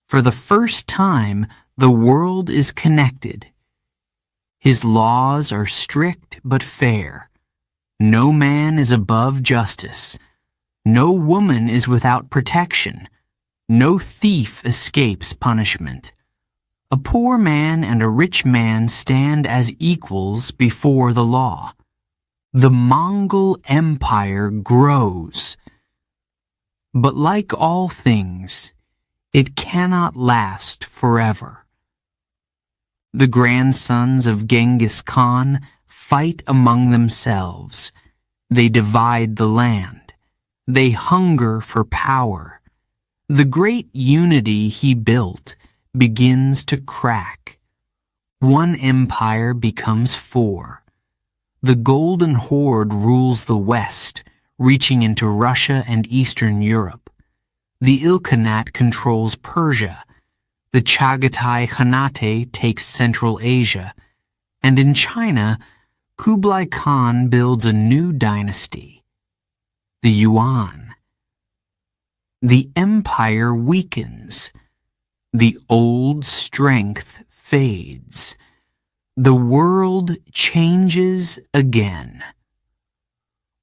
For the first time, the world is connected. His laws are strict but fair. No man is above justice. No woman is without protection. No thief escapes punishment. A poor man and a rich man stand as equals before the law. The Mongol Empire grows. But like all things, it cannot last forever. The grandsons of Genghis Khan fight among themselves. They divide the land. They hunger for power. The great unity he built begins to crack. One empire becomes four. The Golden Horde rules the West, reaching into Russia and Eastern Europe. The Ilkhanate controls Persia. The Chagatai Khanate takes Central Asia. And in China, Kublai Khan builds a new dynasty, the Yuan. The empire weakens. The old strength fades. The world changes again.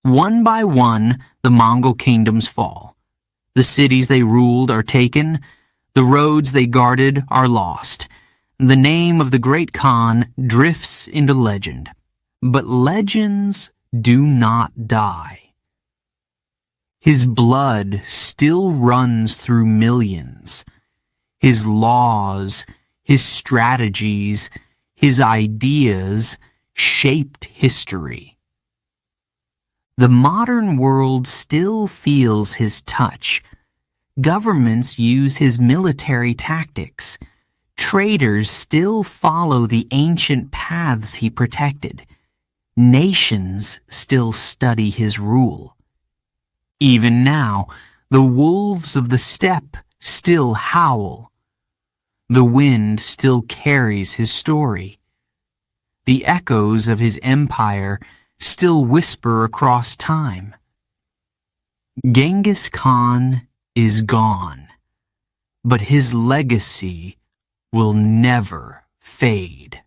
One by one, the Mongol kingdoms fall. The cities they ruled are taken. The roads they guarded are lost. The name of the great Khan drifts into legend, but legends do not die. His blood still runs through millions. His laws, his strategies, his ideas shaped history. The modern world still feels his touch. Governments use his military tactics. Traders still follow the ancient paths he protected. Nations still study his rule. Even now, the wolves of the steppe still howl. The wind still carries his story. The echoes of his empire still whisper across time. Genghis Khan is gone, but his legacy will never fade.